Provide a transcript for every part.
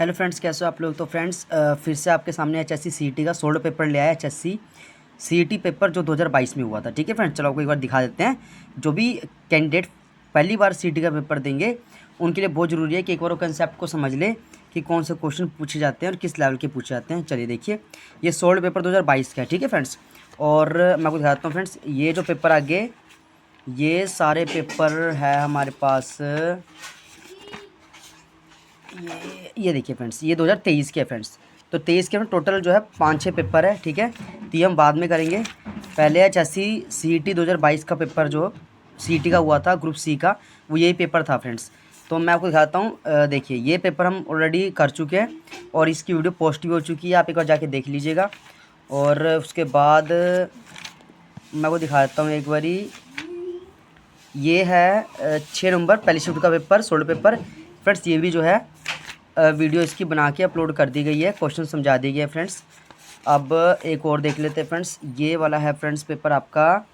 Hello friends, कैसे हो आप लोग। तो फ्रेंड्स फिर से आपके सामने एचएससी सीईटी का सोल्ड पेपर ले आया। एचएससी सीईटी पेपर जो 2022 में हुआ था। ठीक है फ्रेंड्स, चलो आपको एक बार दिखा देते हैं। जो भी कैंडिडेट पहली बार सीईटी का पेपर देंगे उनके लिए बहुत ज़रूरी है कि एक बार वो कंसेप्ट को समझ ले कि कौन से क्वेश्चन पूछे जाते हैं और किस लेवल के पूछे जाते हैं। चलिए देखिए, ये सोल्ड पेपर 2022 का है। ठीक है फ्रेंड्स, और मैं आपको दिखाता हूँ फ्रेंड्स, ये जो पेपर आगे ये सारे पेपर है हमारे पास। ये देखिए फ्रेंड्स, ये 2023 के है फ्रेंड्स। तो 23 के में टोटल जो है 5-6 पेपर है। ठीक है, तो ये हम बाद में करेंगे। पहले एचएससी सीईटी 2022 का पेपर जो सीईटी का हुआ था ग्रुप सी का, वो यही पेपर था फ्रेंड्स। तो मैं आपको दिखाता हूँ। देखिए, ये पेपर हम ऑलरेडी कर चुके हैं और इसकी वीडियो पोस्ट भी हो चुकी है, आप एक बार जाके देख लीजिएगा। और उसके बाद मैं आपको दिखा देता हूँ एक बारी। ये है 6 नवंबर पहली शिफ्ट का पेपर, सोल्ड पेपर फ्रेंड्स। ये भी जो है वीडियो इसकी बना के अपलोड कर दी गई है, क्वेश्चन समझा दी गई है फ्रेंड्स। अब एक और देख लेते हैं फ्रेंड्स, ये वाला है फ्रेंड्स पेपर आपका।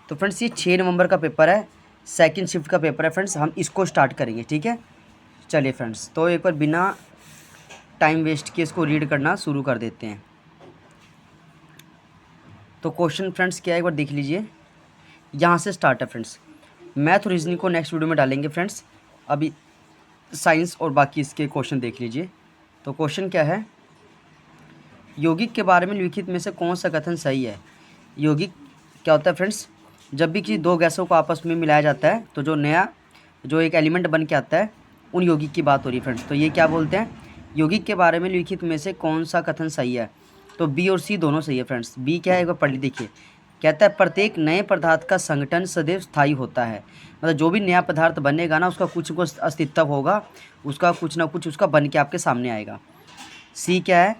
तो फ्रेंड्स ये 6 नवंबर का पेपर है, सेकंड शिफ्ट का पेपर है फ्रेंड्स। हम इसको स्टार्ट करेंगे। ठीक है, चलिए फ्रेंड्स, तो एक बार बिना टाइम वेस्ट किए इसको रीड करना शुरू कर देते हैं। तो क्वेश्चन फ्रेंड्स क्या है एक बार देख लीजिए, यहाँ से स्टार्ट है फ्रेंड्स। मैथ और रीजनिंग को नेक्स्ट वीडियो में डालेंगे फ्रेंड्स, अभी साइंस और बाकी इसके क्वेश्चन देख लीजिए। तो क्वेश्चन क्या है, यौगिक के बारे में निम्नलिखित में से कौन सा कथन सही है। यौगिक क्या होता है फ्रेंड्स, जब भी किसी दो गैसों को आपस में मिलाया जाता है तो जो नया जो एक एलिमेंट बन के आता है, उन यौगिक की बात हो रही है फ्रेंड्स। तो ये क्या बोलते हैं, यौगिक के बारे में निम्नलिखित में से कौन सा कथन सही है। तो बी और सी दोनों सही है फ्रेंड्स। बी क्या है एक बार पढ़ ली देखिए, कहता है प्रत्येक नए पदार्थ का संगठन सदैव स्थायी होता है। मतलब जो भी नया पदार्थ बनेगा ना, उसका कुछ कुछ अस्तित्व होगा, उसका कुछ ना कुछ उसका बन के आपके सामने आएगा। सी क्या है,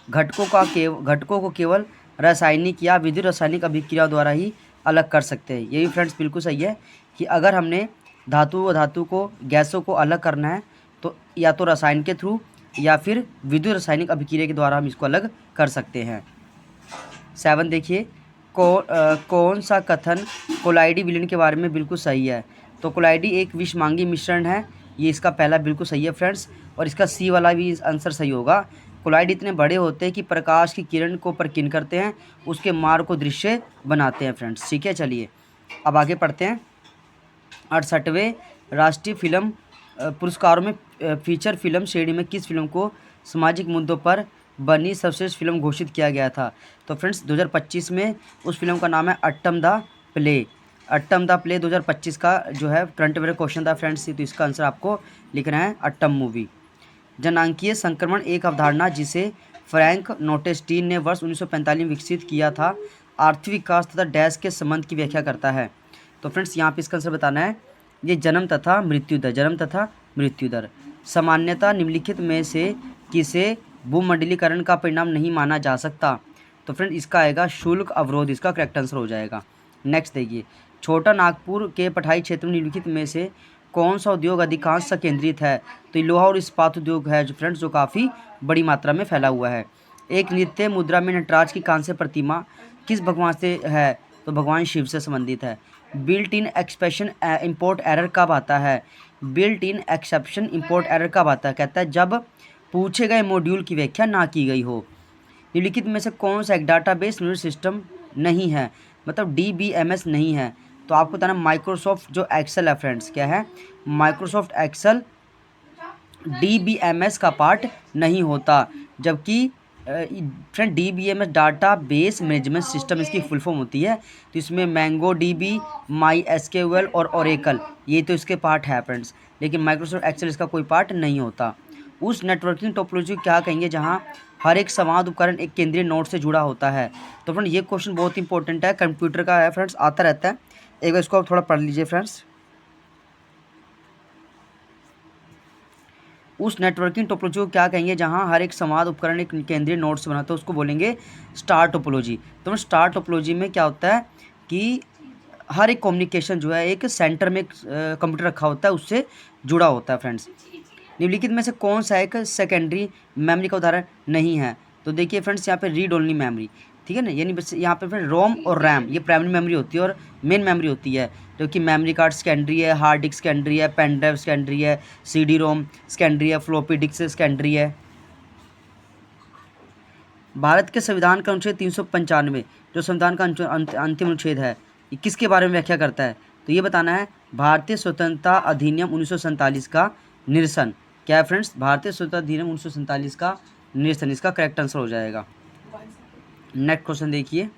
घटकों को केवल रासायनिक या विद्युत रासायनिक अभिक्रिया द्वारा ही अलग कर सकते हैं। ये भी फ्रेंड्स बिल्कुल सही है कि अगर हमने धातु व धातु को गैसों को अलग करना है तो या तो रसायन के थ्रू या फिर विद्युत रासायनिक अभिक्रिया के द्वारा हम इसको अलग कर सकते हैं। 7 देखिए, कौन सा कथन कोलाइडी विलयन के बारे में बिल्कुल सही है। तो कोलाइडी एक विषमांगी मिश्रण है, ये इसका पहला बिल्कुल सही है फ्रेंड्स। और इसका सी वाला भी आंसर सही होगा। कोलाइड इतने बड़े होते हैं कि प्रकाश की किरण को परकीन करते हैं, उसके मार्ग को दृश्य बनाते हैं फ्रेंड्स। ठीक है, चलिए अब आगे पढ़ते हैं। 68वें राष्ट्रीय फिल्म पुरस्कारों में फीचर फिल्म श्रेणी में किस फिल्म को सामाजिक मुद्दों पर बनी सर्वश्रेष्ठ फिल्म घोषित किया गया था। तो फ्रेंड्स 2025 में उस फिल्म का नाम है Attam the play. Attam the play 2025 का जो है करंट अफेयर क्वेश्चन था फ्रेंड्स। तो इसका आंसर आपको लिखना है अट्टम मूवी। जनांकीय संक्रमण एक अवधारणा जिसे फ्रैंक नोटेस्टीन ने वर्ष 1945 में विकसित किया था, आर्थिक विकास तथा डैश के संबंध की व्याख्या करता है। तो फ्रेंड्स यहाँ पे इसका आंसर बताना है, ये जन्म तथा मृत्यु दर सामान्यतः निम्नलिखित में से किसे भूमंडलीकरण का परिणाम नहीं माना जा सकता। तो फ्रेंड इसका आएगा शुल्क अवरोध, इसका करेक्ट आंसर हो जाएगा। नेक्स्ट देखिए, छोटा नागपुर के पठारी क्षेत्र में निम्नलिखित में से कौन सा उद्योग अधिकांश केंद्रित है। तो ये लोहा और इस्पात उद्योग है जो फ्रेंड्स, जो काफ़ी बड़ी मात्रा में फैला हुआ है। एक नृत्य मुद्रा में नटराज की कांस्य प्रतिमा किस भगवान से है। तो भगवान शिव से संबंधित है। Built in expression import error कब आता है। Built in exception import error कब आता है, कहता है जब पूछे गए मॉड्यूल की व्याख्या ना की गई हो। निम्नलिखित में से कौन सा एक डाटाबेस मैनेजमेंट सिस्टम नहीं है, मतलब DBMS नहीं है। तो आपको बताना माइक्रोसॉफ्ट जो एक्सेल है फ्रेंड्स, क्या है माइक्रोसॉफ्ट एक्सेल DBMS का पार्ट नहीं होता। जबकि friend DBMS data base management system इसकी फुल फॉर्म होती है। तो इसमें मैंगो DB, MySQL और ओरेकल ये तो इसके पार्ट है फ्रेंड्स, लेकिन माइक्रोसॉफ्ट एक्सेल इसका कोई पार्ट नहीं होता। उस नेटवर्किंग टोपोलॉजी क्या कहेंगे जहां हर एक संवाद उपकरण एक केंद्रीय नोड से जुड़ा होता है। तो फ्रेंड ये क्वेश्चन बहुत इंपॉर्टेंट है, कंप्यूटर का है फ्रेंड्स, आता रहता है। एक बार इसको आप थोड़ा पढ़ लीजिए फ्रेंड्स। उस नेटवर्किंग टोपोलॉजी को क्या कहेंगे जहां हर एक संवाद उपकरण एक केंद्रीय नोड से बना, तो उसको बोलेंगे स्टार टोपोलॉजी। तो स्टार टोपोलॉजी में क्या होता है कि हर एक कम्युनिकेशन जो है एक सेंटर में कंप्यूटर रखा होता है, उससे जुड़ा होता है फ्रेंड्स। निम्नलिखित में से कौन सा एक सेकेंडरी मेमोरी का उदाहरण नहीं है। तो देखिए फ्रेंड्स, यहाँ पे रीड ओनली मेमोरी, ठीक है ना। यानी बस यहाँ पे फिर रोम और रैम ये प्राइमरी मेमोरी होती है और मेन मेमोरी होती है, जो कि मेमोरी कार्ड सेकेंडरी है, हार्ड डिस्क सेकेंडरी है, पेन ड्राइव सेकेंडरी है, CD रोम सेकेंडरी है, फ्लॉपी डिस्क सेकेंडरी है। भारत के संविधान का अनुच्छेद 395 जो संविधान का अंतिम अनुच्छेद है, ये किसके बारे में व्याख्या करता है? तो ये बताना है भारतीय स्वतंत्रता अधिनियम 1947 का निरसन। क्या है फ्रेंड्स? भारतीय स्वतंत्रता अधिनियम 1947 का निरसन, इसका करेक्ट आंसर हो जाएगा। नेक्स्ट क्वेश्चन देखिए।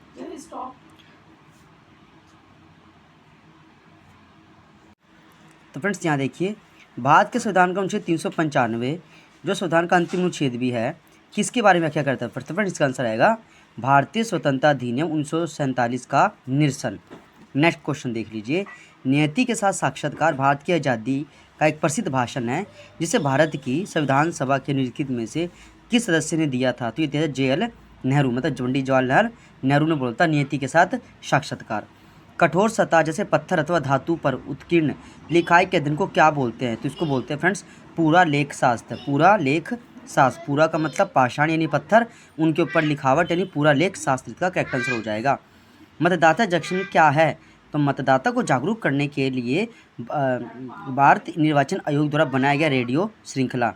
तो फ्रेंड्स यहाँ देखिए, भारत के संविधान का अनुच्छेद 395 जो संविधान का अंतिम अनुच्छेद भी है, किसके बारे में व्याख्या करता है? तो फ्रेंड्स इसका आंसर आएगा भारतीय स्वतंत्रता अधिनियम 1947 का निरसन। नेक्स्ट क्वेश्चन देख लीजिए। नियति के साथ साक्षात्कार भारत की आज़ादी का एक प्रसिद्ध भाषण है जिसे भारत की संविधान सभा के निम्नलिखित में से किस सदस्य ने दिया था? तो ये दिया JL नेहरू, मतलब पंडित जवाहरलाल नेहरू ने बोलता नियति के साथ साक्षात्कार। कठोर सतह जैसे पत्थर अथवा धातु पर उत्कीर्ण लिखाई के अध्ययन को क्या बोलते हैं? तो इसको बोलते हैं फ्रेंड्स पूरा लेख शास्त्र। पूरा लेख शास्त्र, पूरा का मतलब पाषाण यानी पत्थर, उनके ऊपर लिखावट यानी पूरा लेख शास्त्र का करेक्ट आंसर हो जाएगा। मतदाता जंक्शन क्या है? तो मतदाता को जागरूक करने के लिए भारत निर्वाचन आयोग द्वारा बनाया गया रेडियो श्रृंखला।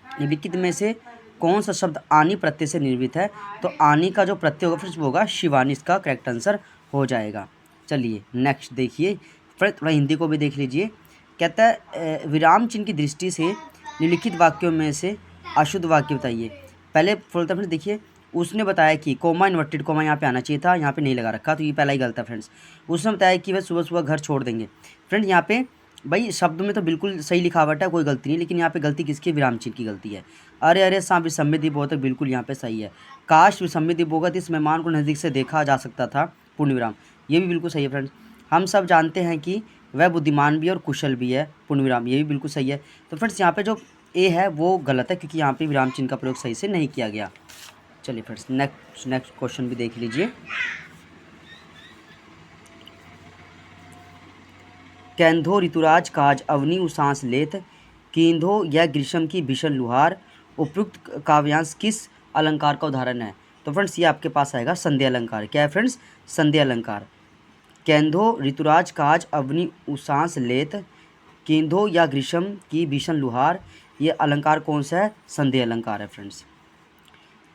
निम्नलिखित में से कौन सा शब्द आनी प्रत्यय से निर्मित है? तो आनी का जो प्रत्यय होगा फिर होगा शिवानी, इसका करेक्ट आंसर हो जाएगा। चलिए नेक्स्ट देखिए, फिर थोड़ा हिंदी को भी देख लीजिए। कहता है विराम चिन्ह की दृष्टि से निम्नलिखित वाक्यों में से अशुद्ध वाक्य बताइए। पहले बोलता फ्रेंड्स देखिए, उसने बताया कि कोमा इन्वर्टेड कोमा यहाँ पे आना चाहिए था, यहाँ पे नहीं लगा रखा, तो ये पहला ही गलत है फ्रेंड्स। उसने बताया कि वह सुबह सुबह घर छोड़ देंगे। फ्रेंड्स यहाँ पे भाई शब्द में तो बिल्कुल सही लिखावट है, कोई गलती नहीं, लेकिन यहाँ पे गलती किसकी? विराम चिन्ह की गलती है। अरे अरे सांप विसम्मित बोधक बिल्कुल यहाँ पे सही है। काश विसम्मित बोगत इस मेहमान को नज़दीक से देखा जा सकता था, पूर्ण विराम, ये भी बिल्कुल सही है फ्रेंड्स। हम सब जानते हैं कि वह बुद्धिमान भी और कुशल भी है, पूर्ण विराम, ये भी बिल्कुल सही है। तो फ्रेंड्स यहाँ पे जो ए है वो गलत है, क्योंकि यहाँ पे विराम चिन्ह का प्रयोग सही से नहीं किया गया। चलिए फ्रेंड्स नेक्स्ट क्वेश्चन भी देख लीजिए। कैंधो ऋतुराज काज अवनी उसांस लेत, कींधो यह ग्रीष्म की भीषण लुहार, उपयुक्त काव्यांश किस अलंकार का उदाहरण है? तो फ्रेंड्स ये आपके पास आएगा संध्या अलंकार। क्या है फ्रेंड्स? संध्या अलंकार। कैंधो ऋतुराज काज अवनी उसांस लेत, कींधो या ग्रीष्म की भीषण लुहार, ये अलंकार कौन सा है? संध्या अलंकार है फ्रेंड्स।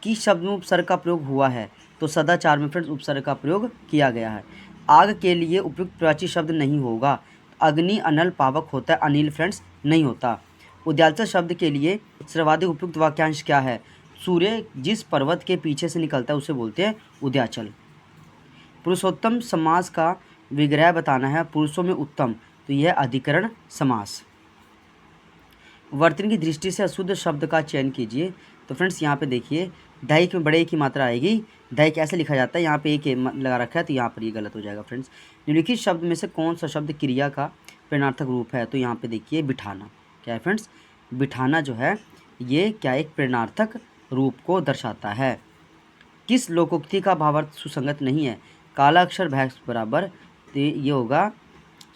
किस शब्द में उपसर्ग का प्रयोग हुआ है? तो सदाचार में फ्रेंड्स उपसर्ग का प्रयोग किया गया है। आग के लिए उपयुक्त प्राची शब्द नहीं होगा, अग्नि अनल पावक होता है, अनिल फ्रेंड्स नहीं होता। उद्याचल शब्द के लिए सर्वाधिक उपयुक्त वाक्यांश क्या है? सूर्य जिस पर्वत के पीछे से निकलता है उसे बोलते हैं उद्याचल। पुरुषोत्तम समास का विग्रह बताना है, पुरुषों में उत्तम, तो यह अधिकरण समास। वर्तन की दृष्टि से अशुद्ध शब्द का चयन कीजिए। तो फ्रेंड्स यहाँ पे देखिए, दैहिक में बड़े की मात्रा आएगी, दैहिक ऐसे लिखा जाता है, यहाँ पे एक लगा रखा है, तो यहाँ पर ये गलत हो जाएगा फ्रेंड्स। निम्नलिखित शब्द में से कौन सा शब्द क्रिया का प्रेरणार्थक रूप है? तो यहाँ पे देखिए बिठाना। क्या है फ्रेंड्स? बिठाना जो है ये क्या एक प्रेरणार्थक रूप को दर्शाता है। किस लोकोक्ति का भावार्थ सुसंगत नहीं है? काला अक्षर भैंस बराबर, तो ये होगा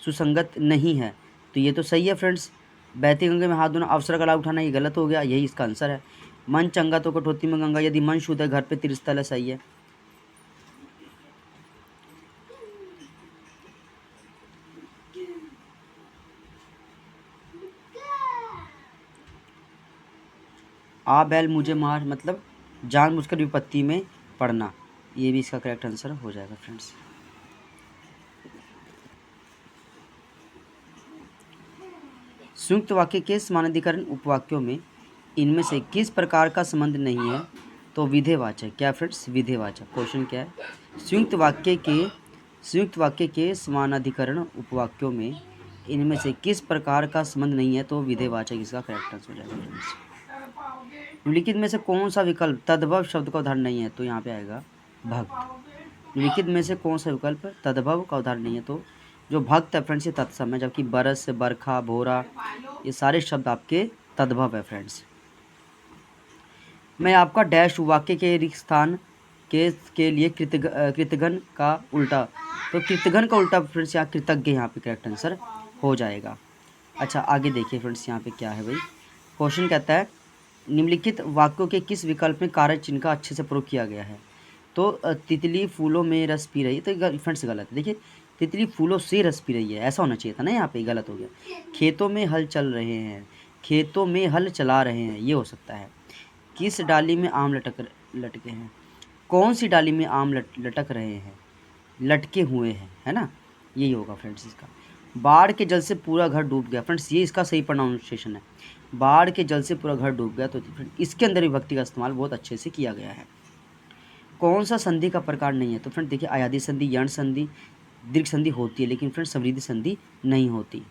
सुसंगत नहीं है, तो ये तो सही है फ्रेंड्स। बहती गंगे में हाथ धोना, अवसर गला उठाना, ये गलत हो गया, यही इसका आंसर है। मन चंगा तो कटौती में गंगा, यदि मन शुद्ध है घर पे तिरस्थल है, सही है। आ बैल मुझे मार मतलब जानबूझकर विपत्ति में पड़ना, ये भी इसका करेक्ट आंसर हो जाएगा फ्रेंड्स। संयुक्त वाक्य के समानाधिकरण उपवाक्यों में इनमें से किस प्रकार का संबंध नहीं है? तो विधेयवाचक। क्या फ्रेंड्स? विधेयवाचक। क्वेश्चन क्या है? संयुक्त वाक्य के समानाधिकरण उपवाक्यों में इनमें से किस प्रकार का संबंध नहीं है? तो विधेयवाचक इसका करेक्ट आंसर हो जाएगा फ्रेंड्स। निम्नलिखित में से कौन सा विकल्प तद्भव शब्द का उदाहरण नहीं है? तो यहाँ पे आएगा भक्त। निम्नलिखित में से कौन सा विकल्प तद्भव का उदाहरण नहीं है? तो जो भक्त है फ्रेंड्स ये तत्सम है, जबकि बरस, बरखा, भोरा, ये सारे शब्द आपके तद्भव है फ्रेंड्स। मैं आपका डैश वाक्य के रिक्त स्थान के लिए कृतघ्न का उल्टा, तो कृतघ्न का उल्टा फ्रेंड्स यहाँ कृतज्ञ, यहाँ पे करेक्ट आंसर हो जाएगा। अच्छा आगे देखिए फ्रेंड्स, यहाँ पे क्या है भाई, क्वेश्चन कहता है निम्नलिखित वाक्यों के किस विकल्प में कारक चिन्ह का अच्छे से प्रयोग किया गया है? तो तितली फूलों में रस पी रही है, तो फ्रेंड्स गलत है। देखिए तितली फूलों से रस पी रही है, ऐसा होना चाहिए था ना, यहाँ पे गलत हो गया। खेतों में हल चल रहे हैं, खेतों में हल चला रहे हैं, ये हो सकता है। किस डाली में आम लटके हैं, कौन सी डाली में आम लटक रहे हैं, लटके हुए हैं, है ना, यही होगा फ्रेंड्स इसका। बाढ़ के जल से पूरा घर डूब गया, फ्रेंड्स ये इसका सही प्रोनाउंसिएशन है। बाढ़ के जल से पूरा घर डूब गया, तो इसके अंदर विभक्ति का इस्तेमाल बहुत अच्छे से किया गया है। कौन सा संधि का प्रकार नहीं है, तो फ्रेंड देखिए आयादी संधि, यण संधि, दीर्घ संधि होती है, लेकिन फ्रेंड समृद्धि संधि नहीं होती।